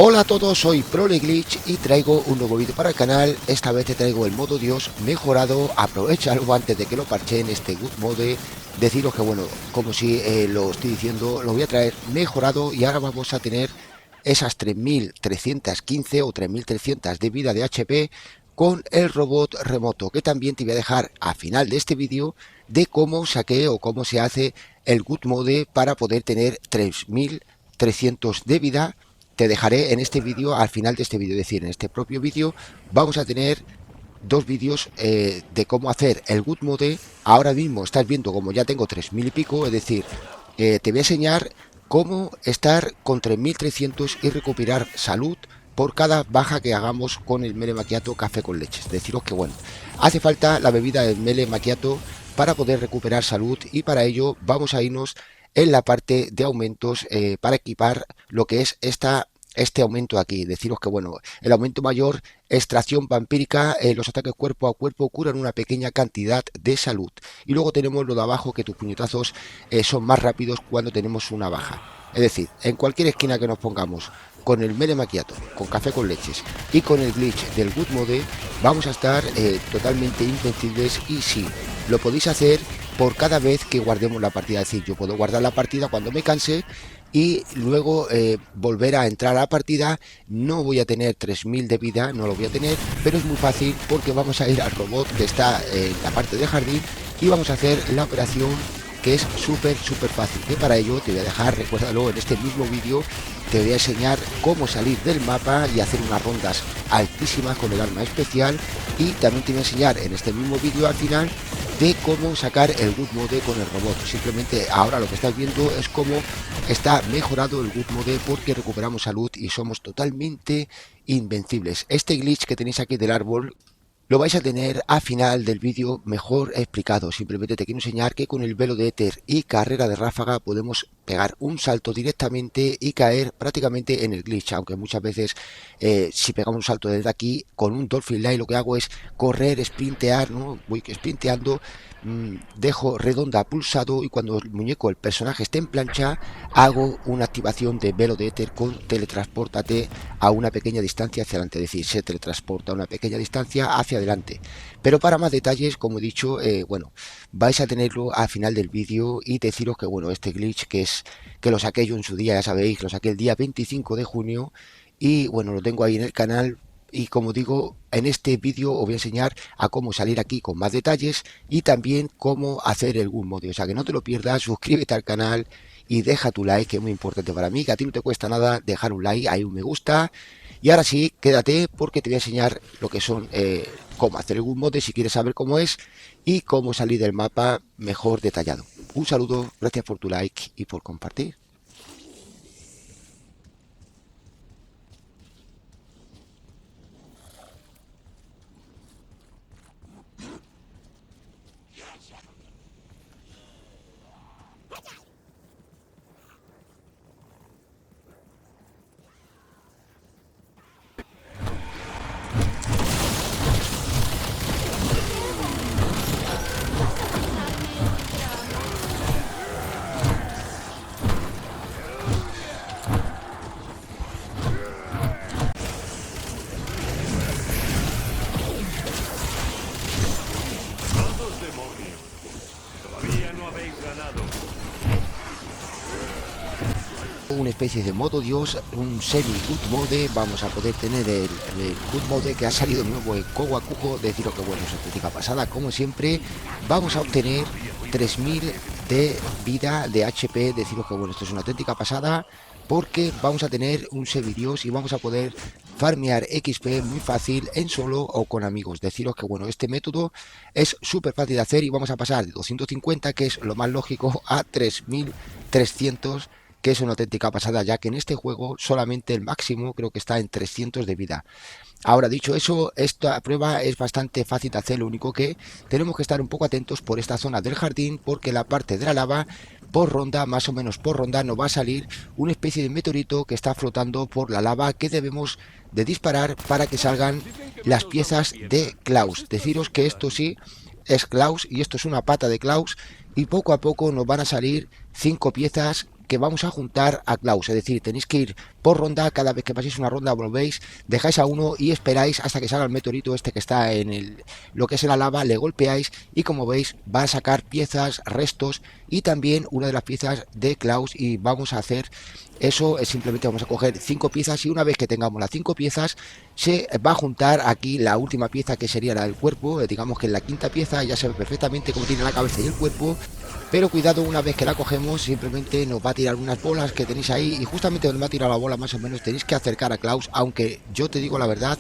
Hola a todos, soy ProLeGlitch y traigo un nuevo vídeo para el canal. Esta vez te traigo el modo Dios mejorado. Aprovechalo antes de que lo parchen este Good Mode. Deciros que bueno, como si lo estoy diciendo, lo voy a traer mejorado y ahora vamos a tener esas 3315 o 3300 de vida de HP con el robot remoto, que también te voy a dejar al final de este vídeo de cómo saqué o cómo se hace el Good Mode para poder tener 3300 de vida. Te dejaré en este vídeo, al final de este vídeo, es decir, en este propio vídeo, vamos a tener dos vídeos de cómo hacer el Good Mode. Ahora mismo estás viendo como ya tengo 3000 y pico, es decir, te voy a enseñar cómo estar con 3300 y recuperar salud por cada baja que hagamos con el Mele Macchiato café con leche. Deciros que bueno, hace falta la bebida del Mele Macchiato para poder recuperar salud y para ello vamos a irnos en la parte de aumentos para equipar lo que es este aumento aquí. Deciros que bueno, el aumento mayor, extracción vampírica, los ataques cuerpo a cuerpo curan una pequeña cantidad de salud. Y luego tenemos lo de abajo, que tus puñetazos son más rápidos cuando tenemos una baja. Es decir, en cualquier esquina que nos pongamos, con el Mele Macchiato, con café con leches y con el glitch del Good Mode, vamos a estar totalmente invencibles. Y sí, lo podéis hacer por cada vez que guardemos la partida. Es decir, yo puedo guardar la partida cuando me canse y luego volver a entrar a la partida. No voy a tener 3000 de vida, no lo voy a tener, pero es muy fácil porque vamos a ir al robot que está en la parte de jardín y vamos a hacer la operación, que es súper fácil. Que para ello te voy a dejar, recuérdalo, en este mismo vídeo te voy a enseñar cómo salir del mapa y hacer unas rondas altísimas con el arma especial, y también te voy a enseñar en este mismo vídeo al final de cómo sacar el Good Mode con el robot. Simplemente ahora lo que estás viendo es cómo está mejorado el Good Mode, porque recuperamos salud y somos totalmente invencibles. Este glitch que tenéis aquí del árbol lo vais a tener al final del vídeo mejor explicado. Simplemente te quiero enseñar que con el velo de éter y carrera de ráfaga podemos pegar un salto directamente y caer prácticamente en el glitch. Aunque muchas veces si pegamos un salto desde aquí con un Dolphin Light, lo que hago es correr, sprintear, ¿no? Voy sprinteando, dejo redonda pulsado, y cuando el muñeco, el personaje, esté en plancha, hago una activación de velo de éter con teletranspórtate a una pequeña distancia hacia adelante. Es decir, se teletransporta a una pequeña distancia hacia adelante. Pero para más detalles, como he dicho, bueno, vais a tenerlo al final del vídeo. Y deciros que bueno, este glitch que lo saqué yo en su día, ya sabéis, lo saqué el día 25 de junio y bueno, lo tengo ahí en el canal. Y como digo, en este vídeo os voy a enseñar a cómo salir aquí con más detalles y también cómo hacer el Good Mode. O sea que no te lo pierdas, suscríbete al canal y deja tu like, que es muy importante para mí, que a ti no te cuesta nada dejar un like, hay un me gusta. Y ahora sí, quédate porque te voy a enseñar lo que son, cómo hacer el Good Mode si quieres saber cómo es, y cómo salir del mapa mejor detallado. Un saludo, gracias por tu like y por compartir. ¡Santos demonios! Todavía no habéis ganado. Una especie de modo Dios, un semi Good Mode. Vamos a poder tener el Good Mode que ha salido nuevo en Kowakujo. Deciros que bueno, es auténtica pasada. Como siempre, vamos a obtener 3000 de vida de HP. Deciros que bueno, esto es una auténtica pasada, porque vamos a tener un semidios y vamos a poder farmear XP muy fácil en solo o con amigos. Deciros que bueno, este método es súper fácil de hacer y vamos a pasar de 250, que es lo más lógico, a 3300, que es una auténtica pasada, ya que en este juego solamente el máximo creo que está en 300 de vida. Ahora, dicho eso, esta prueba es bastante fácil de hacer. Lo único que tenemos que estar un poco atentos por esta zona del jardín, porque la parte de la lava, por ronda, más o menos por ronda, nos va a salir una especie de meteorito que está flotando por la lava, que debemos de disparar para que salgan las piezas de Klaus. Deciros que esto sí es Klaus y esto es una pata de Klaus, y poco a poco nos van a salir 5 piezas que vamos a juntar a Klaus, es decir, tenéis que ir por ronda, cada vez que paséis una ronda volvéis, dejáis a uno y esperáis hasta que salga el meteorito este que está en lo que es en la lava, le golpeáis y como veis va a sacar piezas, restos y también una de las piezas de Klaus y vamos a hacer eso. Simplemente vamos a coger 5 piezas y una vez que tengamos las 5 piezas se va a juntar aquí la última pieza que sería la del cuerpo, digamos que en la quinta pieza ya se ve perfectamente cómo tiene la cabeza y el cuerpo. Pero cuidado, una vez que la cogemos simplemente nos va a tirar unas bolas que tenéis ahí y justamente donde va a tirar la bola más o menos tenéis que acercar a Klaus, aunque yo te digo la verdad,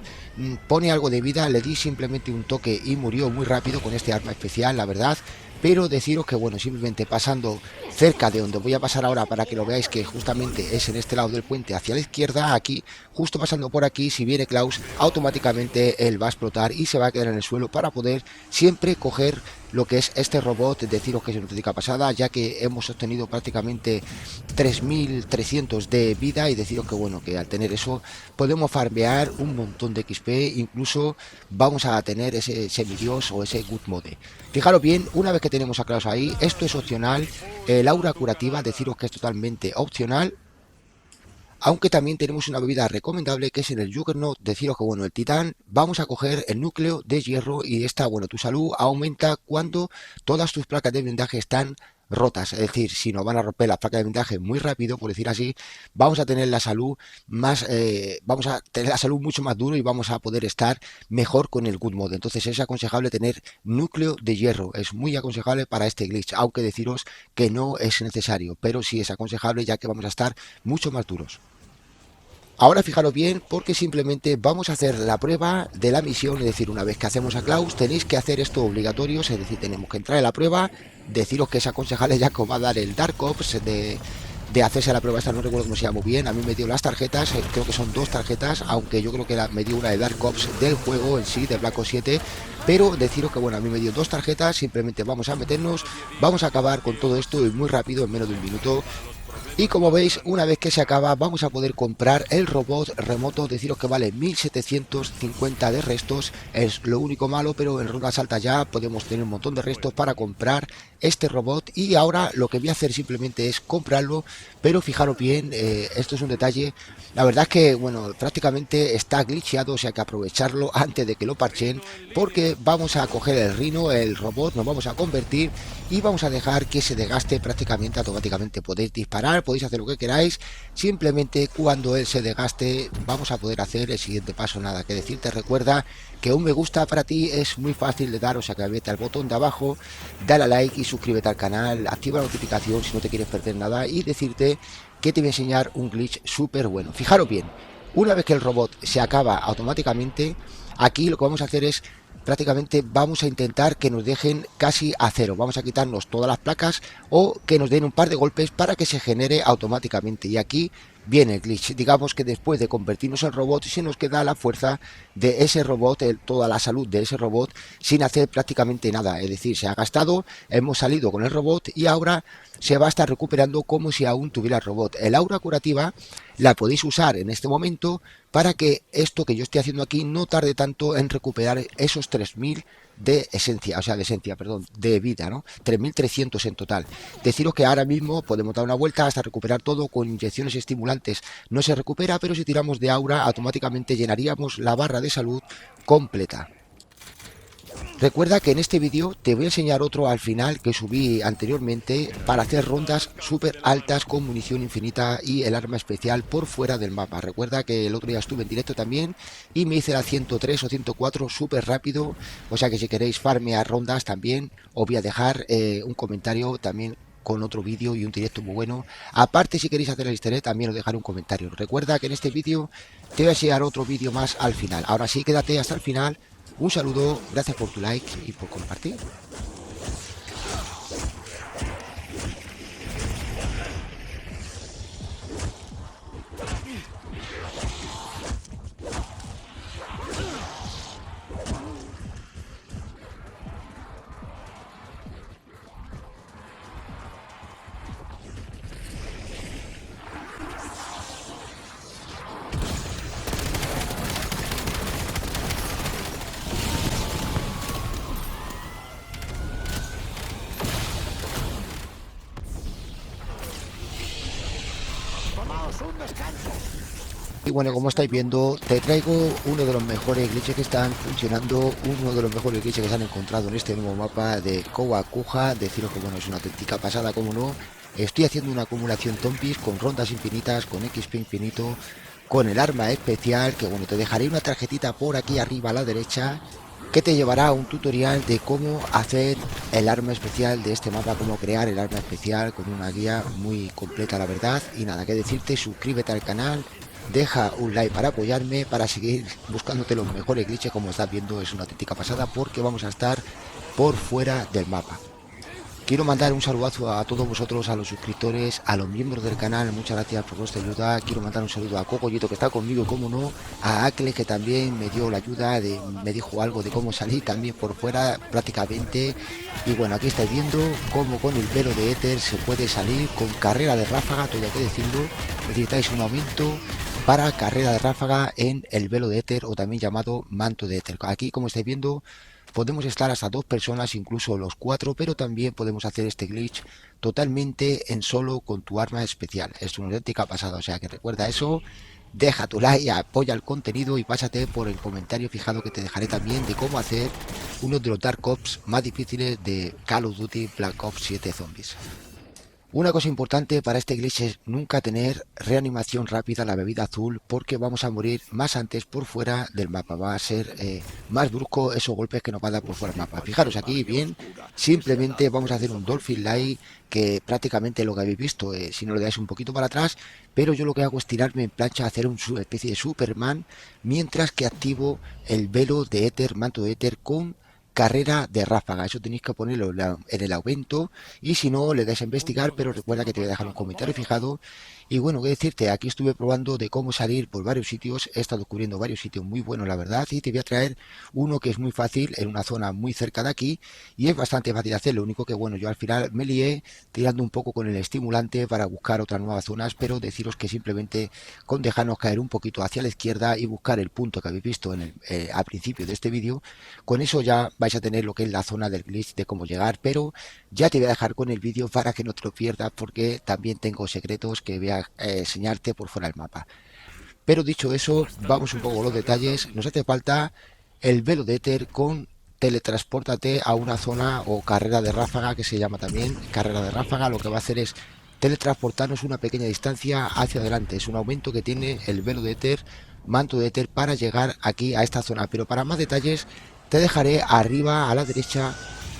pone algo de vida, le di simplemente un toque y murió muy rápido con este arma especial, la verdad. Pero deciros que bueno, simplemente pasando cerca de donde voy a pasar ahora para que lo veáis, que justamente es en este lado del puente hacia la izquierda, aquí, justo pasando por aquí, si viene Klaus, automáticamente él va a explotar y se va a quedar en el suelo para poder siempre coger lo que es este robot. Deciros que es una auténtica pasada, ya que hemos obtenido prácticamente 3300 de vida y deciros que bueno, que al tener eso podemos farmear un montón de XP, incluso vamos a tener ese semidios o ese good mode. Fijaros bien, una vez que tenemos a Klaus ahí, esto es opcional, el aura curativa, deciros que es totalmente opcional. Aunque también tenemos una bebida recomendable que es en el Juggernaut. Deciros que bueno, el titán, vamos a coger el núcleo de hierro y esta, bueno, tu salud aumenta cuando todas tus placas de blindaje están rotas, es decir, si nos van a romper las placas de blindaje muy rápido, por decir así, vamos a tener la salud más, vamos a tener la salud mucho más duro y vamos a poder estar mejor con el good mode. Entonces es aconsejable tener núcleo de hierro, es muy aconsejable para este glitch, aunque deciros que no es necesario, pero sí es aconsejable ya que vamos a estar mucho más duros. Ahora fijaros bien porque simplemente vamos a hacer la prueba de la misión, es decir, una vez que hacemos a Klaus tenéis que hacer esto obligatorio, es decir, tenemos que entrar en la prueba. Deciros que es aconsejable ya que os va a dar el Dark Ops de hacerse la prueba esta, no recuerdo cómo se llama muy bien, a mí me dio las tarjetas, creo que son 2 tarjetas, aunque yo creo que me dio una de Dark Ops del juego en sí, de Black Ops 7, pero deciros que bueno, a mí me dio 2 tarjetas, simplemente vamos a meternos, vamos a acabar con todo esto y muy rápido, en menos de un minuto. Y como veis, una vez que se acaba vamos a poder comprar el robot remoto. Deciros que vale 1750 de restos, es lo único malo, pero en rondas altas ya podemos tener un montón de restos para comprar este robot. Y ahora lo que voy a hacer simplemente es comprarlo, pero fijaros bien, esto es un detalle, la verdad es que bueno, prácticamente está glitcheado, o sea que aprovecharlo antes de que lo parchen, porque vamos a coger el Rhino, el robot, nos vamos a convertir y vamos a dejar que se desgaste prácticamente automáticamente. Podéis disparar, podéis hacer lo que queráis, simplemente cuando él se desgaste vamos a poder hacer el siguiente paso. Nada que decirte, recuerda que un me gusta para ti es muy fácil de dar, o sea que vete al botón de abajo, dale a like y suscríbete al canal, activa la notificación si no te quieres perder nada y decirte que te voy a enseñar un glitch súper bueno. Fijaros bien, una vez que el robot se acaba automáticamente, aquí lo que vamos a hacer es prácticamente vamos a intentar que nos dejen casi a cero, vamos a quitarnos todas las placas o que nos den un par de golpes para que se genere automáticamente. Y aquí viene el glitch, digamos que después de convertirnos en robot se nos queda la fuerza de ese robot, toda la salud de ese robot sin hacer prácticamente nada, es decir, se ha gastado, hemos salido con el robot y ahora se va a estar recuperando como si aún tuviera el robot. El aura curativa la podéis usar en este momento para que esto que yo estoy haciendo aquí no tarde tanto en recuperar esos 3000 de esencia, o sea, de esencia, perdón, de vida, ¿no? 3300 en total. Deciros que ahora mismo podemos dar una vuelta hasta recuperar todo con inyecciones estimulantes. No se recupera, pero si tiramos de aura, automáticamente llenaríamos la barra de salud completa. Recuerda que en este vídeo te voy a enseñar otro al final que subí anteriormente para hacer rondas súper altas con munición infinita y el arma especial por fuera del mapa. Recuerda que el otro día estuve en directo también y me hice la 103 o 104 súper rápido, o sea que si queréis farmear rondas también os voy a dejar un comentario también con otro vídeo y un directo muy bueno. Aparte, si queréis hacer el easter egg también os dejaré un comentario. Recuerda que en este vídeo te voy a enseñar otro vídeo más al final. Ahora sí, quédate hasta el final. Un saludo, gracias por tu like y por compartir. Y bueno, como estáis viendo, te traigo uno de los mejores glitches que están funcionando, uno de los mejores glitches que se han encontrado en este nuevo mapa de Kowakuja. Deciros que bueno, es una auténtica pasada, como no. Estoy haciendo una acumulación Tompis con rondas infinitas, con XP infinito, con el arma especial, que bueno, te dejaré una tarjetita por aquí arriba a la derecha, que te llevará a un tutorial de cómo hacer el arma especial de este mapa, cómo crear el arma especial, con una guía muy completa, la verdad. Y nada que decirte, suscríbete al canal, deja un like para apoyarme, para seguir buscándote los mejores glitches. Como estás viendo, es una auténtica pasada porque vamos a estar por fuera del mapa. Quiero mandar un saludazo a todos vosotros, a los suscriptores, a los miembros del canal, muchas gracias por vuestra ayuda. Quiero mandar un saludo a Cocollito, que está conmigo, como no, a Acle, que también me dio la ayuda, me dijo algo de cómo salir también por fuera prácticamente. Y bueno, aquí estáis viendo cómo con el velo de éter se puede salir con carrera de ráfaga, todo hay que decirlo. Necesitáis un aumento para carrera de ráfaga en el velo de éter, o también llamado manto de éter. Aquí, como estáis viendo, podemos estar hasta 2 personas, incluso los 4, pero también podemos hacer este glitch totalmente en solo con tu arma especial. Es una auténtica pasada, o sea que recuerda eso, deja tu like, apoya el contenido y pásate por el comentario fijado que te dejaré también de cómo hacer uno de los Dark Ops más difíciles de Call of Duty Black Ops 7 Zombies. Una cosa importante para este glitch es nunca tener reanimación rápida la bebida azul, porque vamos a morir más antes por fuera del mapa. Va a ser más brusco esos golpes que nos va a dar por fuera del mapa. Fijaros aquí bien, simplemente vamos a hacer un Dolphin Light, que prácticamente lo que habéis visto, si no le dais un poquito para atrás, pero yo lo que hago es tirarme en plancha, hacer una especie de Superman, mientras que activo el velo de éter, manto de éter con carrera de ráfaga. Eso tenéis que ponerlo en el aumento, y si no le dais a investigar, pero recuerda que te voy a dejar un comentario fijado. Y bueno, qué decirte, aquí estuve probando de cómo salir por varios sitios, he estado cubriendo varios sitios muy buenos, la verdad, y te voy a traer uno que es muy fácil en una zona muy cerca de aquí, y es bastante fácil hacer. Lo único que bueno, yo al final me lié tirando un poco con el estimulante para buscar otras nuevas zonas, pero deciros que simplemente con dejarnos caer un poquito hacia la izquierda y buscar el punto que habéis visto en al principio de este vídeo, con eso ya vais a tener lo que es la zona del glitch de cómo llegar. Pero ya te voy a dejar con el vídeo para que no te lo pierdas, porque también tengo secretos que voy a enseñarte por fuera del mapa. Pero dicho eso, vamos un poco a los detalles. Nos hace falta el velo de éter con teletranspórtate a una zona o carrera de ráfaga, que se llama también carrera de ráfaga. Lo que va a hacer es teletransportarnos una pequeña distancia hacia adelante. Es un aumento que tiene el velo de éter, manto de éter, para llegar aquí a esta zona. Pero para más detalles te dejaré arriba a la derecha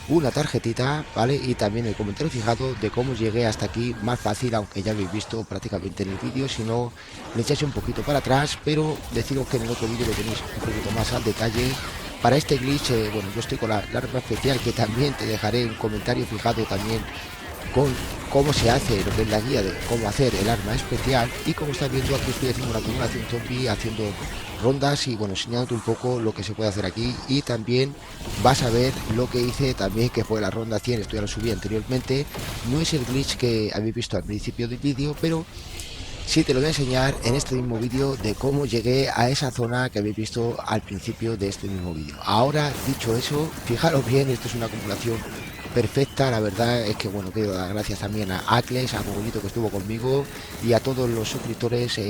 una tarjetita, ¿vale? Y también el comentario fijado de cómo llegué hasta aquí, más fácil, aunque ya lo habéis visto prácticamente en el vídeo. Si no, le echáis un poquito para atrás, pero deciros que en el otro vídeo lo tenéis un poquito más al detalle. Para este glitch, bueno, yo estoy con la arma especial, que también te dejaré un comentario fijado también con cómo se hace, lo que es la guía de cómo hacer el arma especial. Y como estás viendo, aquí estoy haciendo una acumulación zombie, haciendo rondas y bueno, enseñándote un poco lo que se puede hacer aquí. Y también vas a ver lo que hice también, que fue la ronda 100, esto ya lo subí anteriormente. No es el glitch que habéis visto al principio del vídeo, pero sí te lo voy a enseñar en este mismo vídeo de cómo llegué a esa zona que habéis visto al principio de este mismo vídeo. Ahora, dicho eso, fijaros bien, esto es una acumulación perfecta. La verdad es que bueno, quiero dar gracias también a Acles, a Cogonito, que estuvo conmigo, y a todos los suscriptores.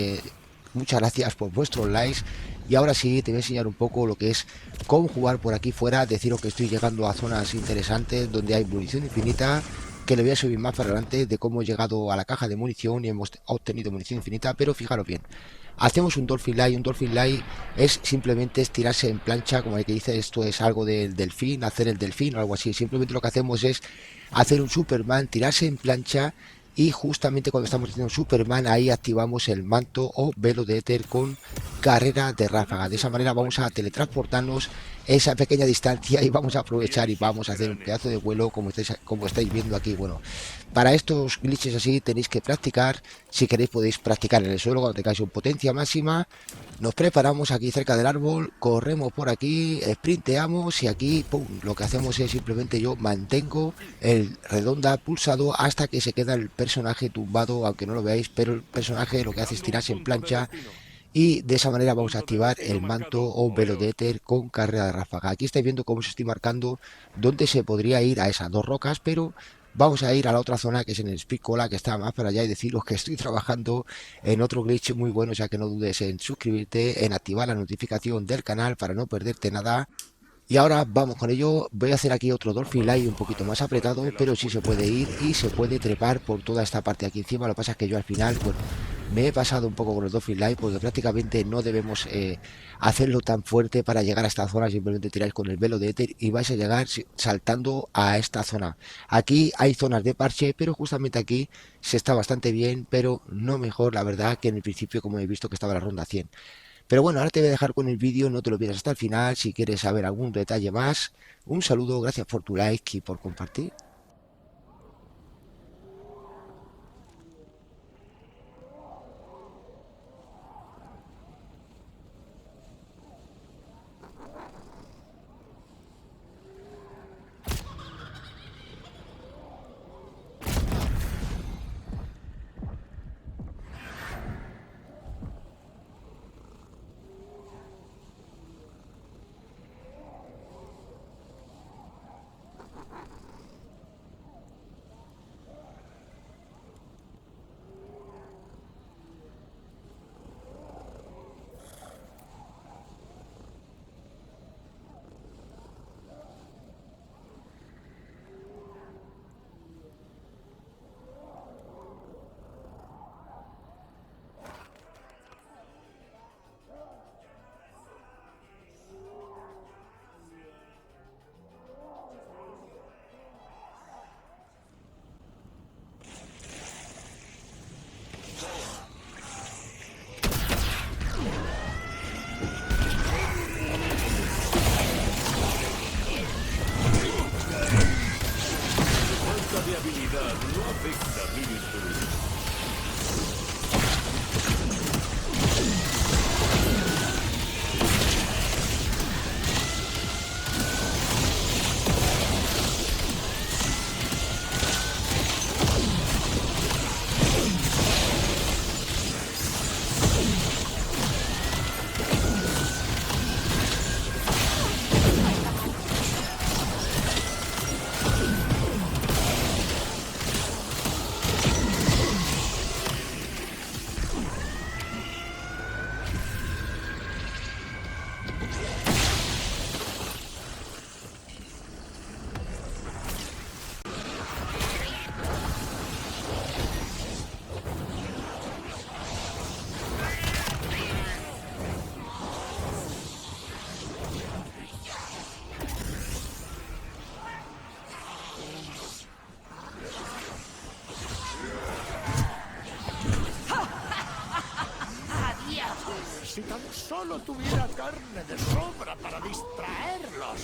Muchas gracias por vuestros likes. Y ahora sí te voy a enseñar un poco lo que es cómo jugar por aquí fuera. Deciros que estoy llegando a zonas interesantes donde hay munición infinita, que le voy a subir más para adelante de cómo he llegado a la caja de munición y hemos obtenido munición infinita. Pero fijaros bien, hacemos un Dolphin Light. Un Dolphin Light es simplemente estirarse en plancha, como el que dice, esto es algo del delfín, hacer el delfín o algo así. Simplemente lo que hacemos es hacer un Superman, tirarse en plancha, y justamente cuando estamos haciendo Superman, ahí activamos el manto o velo de éter con carrera de ráfaga. De esa manera vamos a teletransportarnos esa pequeña distancia y vamos a aprovechar y vamos a hacer un pedazo de vuelo, como estáis viendo aquí. Bueno, para estos glitches así tenéis que practicar. Si queréis podéis practicar en el suelo cuando tengáis en potencia máxima. Nos preparamos aquí cerca del árbol, corremos por aquí, sprinteamos, y aquí ¡pum! Lo que hacemos es simplemente yo mantengo el redonda pulsado hasta que se queda el personaje tumbado, aunque no lo veáis, pero el personaje lo que hace es tirarse en plancha, y de esa manera vamos a activar el manto o velo de éter con carrera de ráfaga. Aquí estáis viendo cómo se estoy marcando dónde se podría ir a esas dos rocas, pero vamos a ir a la otra zona que es en el Speed Cola, que está más para allá, y deciros que estoy trabajando en otro glitch muy bueno, ya que no dudes en suscribirte, en activar la notificación del canal para no perderte nada. Y ahora vamos con ello. Voy a hacer aquí otro Dolphin Light un poquito más apretado, De las pero sí se puede ir y se puertas. puede trepar por toda esta parte aquí encima. Lo que pasa es que yo al final, bueno, me he pasado un poco con el Dolphin Light porque prácticamente no debemos hacerlo tan fuerte para llegar a esta zona. Simplemente tiráis con el velo de éter y vais a llegar saltando a esta zona. Aquí hay zonas de parche, pero justamente aquí se está bastante bien, pero no mejor, la verdad, que en el principio, como he visto que estaba la ronda 100. Pero bueno, ahora te voy a dejar con el vídeo, no te lo pierdas hasta el final. Si quieres saber algún detalle más, un saludo, gracias por tu like y por compartir. Falta de habilidad no afecta mi virtud. Si tan solo tuviera carne de sobra para distraerlos.